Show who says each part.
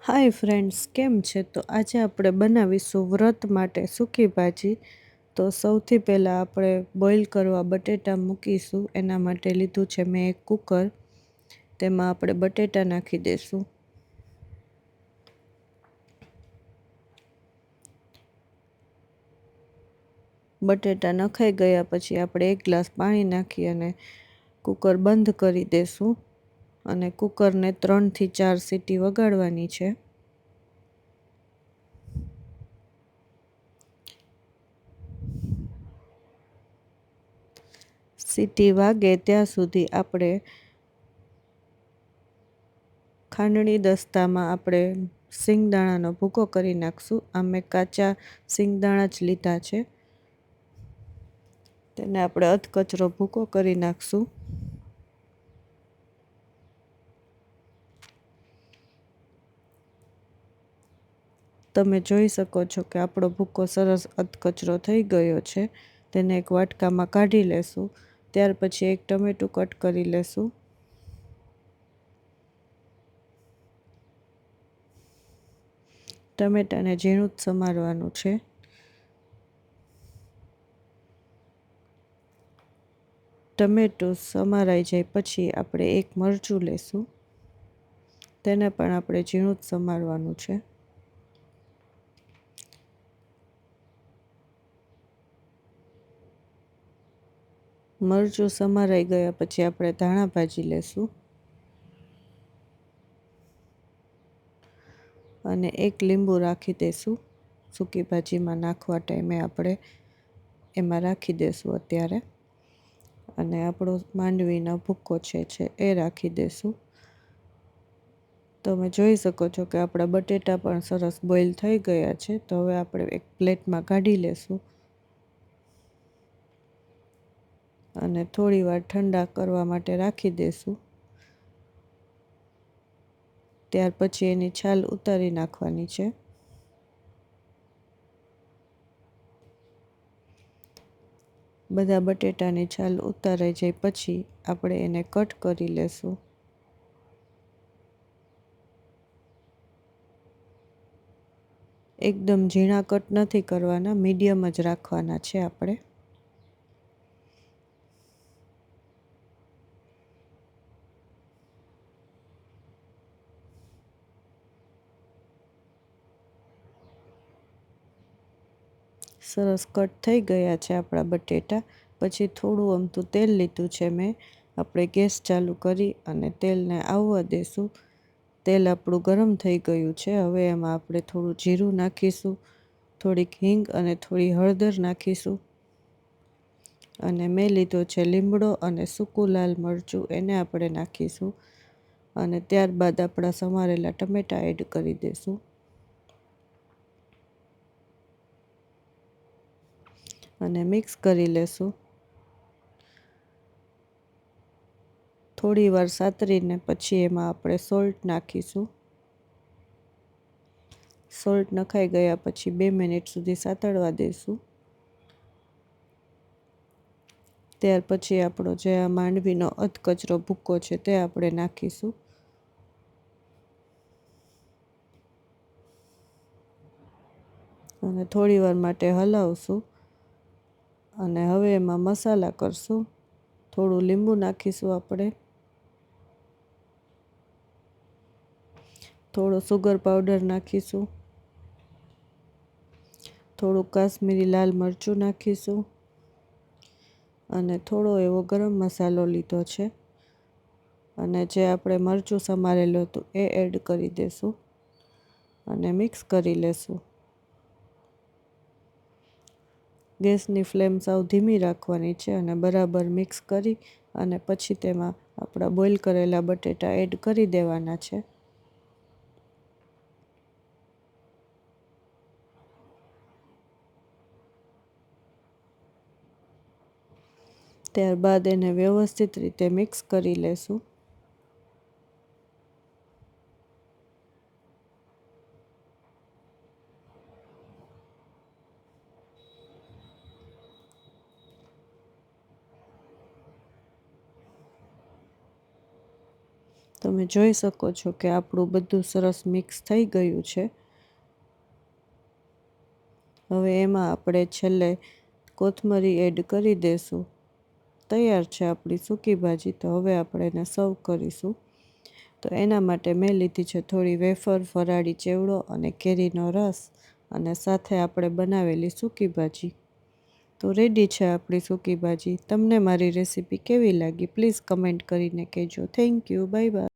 Speaker 1: Hi friends, કેમ છે? તો આજે આપણે બનાવીશું વ્રત માટે સૂકી ભાજી. તો સૌથી પહેલાં આપણે બોઇલ કરવા બટેટા મૂકીશું. એના માટે લીધું છે મેં એક કુકર. તેમાં આપણે બટેટા નાખી દઈશું. બટેટા નખાઈ ગયા પછી આપણે 1 ગ્લાસ પાણી નાખી અને કુકર બંધ કરી દઈશું. અને કુકરને 3 થી 4 સીટી વગાડવાની છે. સીટી વાગે ત્યાં સુધી આપણે ખાંડણી દસ્તામાં આપણે સિંગદાણાનો ભૂકો કરી નાખશું. આ મેં કાચા સિંગદાણા જ લીધા છે. તેને આપણે અધકચરો ભૂકો કરી નાખશું. તમે જોઈ શકો છો કે આપણો ભૂકો સરસ અધકચરો થઈ ગયો છે. તેને એક વાટકામાં કાઢી લેશું. ત્યાર પછી એક ટમેટું કટ કરી લેશું. ટમેટાને ઝીણું જ સમારવાનું છે. ટમેટું સમારાઈ જાય પછી આપણે એક મરચું લેશું. તેને પણ આપણે ઝીણું જ સમારવાનું છે. મરચું સમારાઈ ગયા પછી આપણે ધાણા ભાજી લેશું. અને એક લીંબુ રાખી દઈશું. સૂકી ભાજીમાં નાખવા ટાઈમે આપણે એમાં રાખી દઈશું અત્યારે. અને આપણો માંડવીનો ભૂકો છે એ રાખી દઈશું. તમે જોઈ શકો છો કે આપણા બટેટા પણ સરસ બોઇલ થઈ ગયા છે. તો હવે આપણે એક પ્લેટમાં કાઢી લેશું. અને થોડી વાર ઠંડા કરવા માટે રાખી દઈશું. ત્યાર પછી એની છાલ ઉતારી નાખવાની છે. બધા બટેટાની છાલ ઉતારાઈ જાય પછી આપણે એને કટ કરી લેશું. એકદમ ઝીણા કટ નથી કરવાના, મીડિયમ જ રાખવાના છે આપણે. સરસ કટ થઈ ગયા છે આપણા બટેટા. પછી થોડું અમથું તેલ લીધું છે મેં. આપણે ગેસ ચાલુ કરી અને તેલને આવવા દઈશું. તેલ આપણું ગરમ થઈ ગયું છે. હવે એમાં આપણે થોડું જીરું નાખીશું, થોડીક હિંગ અને થોડી હળદર નાખીશું. અને મેં લીધો છે લીમડો અને સૂકું લાલ મરચું, એને આપણે નાખીશું. અને ત્યારબાદ આપણા સમારેલા ટમેટાં એડ કરી દઈશું. અને મિક્સ કરી લેશું. થોડી વાર સાતરીને પછી એમાં આપણે સોલ્ટ નાખીશું. સોલ્ટ નખાઈ ગયા પછી 2 મિનિટ સુધી સાતળવા દઈશું. ત્યાર પછી આપણો જે આ માંડવીનો અધકચરો ભૂકો છે તે આપણે નાખીશું. અને થોડી વાર માટે હલાવશું. અને હવે એમાં મસાલા કરશું. થોડું લીંબુ નાખીશું આપણે. થોડો સુગર પાવડર નાખીશું. થોડું કાશ્મીરી લાલ મરચું નાખીશું. અને થોડો એવો ગરમ મસાલો લીધો છે. અને જે આપણે મરચું સમારેલું હતું એ એડ કરી દઈશું. અને મિક્સ કરી લેશું. ગેસની ફ્લેમ સાવ ધીમી રાખવાની છે અને બરાબર મિક્સ કરી અને પછી તેમાં આપણા બોઇલ કરેલા બટેટા એડ કરી દેવાના છે. ત્યારબાદ એને વ્યવસ્થિત રીતે મિક્સ કરી લેશું. તમે જોઈ શકો છો કે આપણું બધું સરસ મિક્સ થઈ ગયું છે. હવે એમાં આપણે છેલ્લે કોથમરી એડ કરી દઈશું. તૈયાર છે આપણી સૂકી ભાજી. તો હવે આપણે એને સર્વ કરીશું. તો એના માટે મેં લીધી છે થોડી વેફર, ફરાળી ચેવડો અને કેરીનો રસ, અને સાથે આપણે બનાવેલી સૂકી ભાજી. તો રેડી છે આપણી સૂકી ભાજી. તમને મારી રેસીપી કેવી લાગી પ્લીઝ કમેન્ટ કરીને કહેજો. Thank you. Bye bye.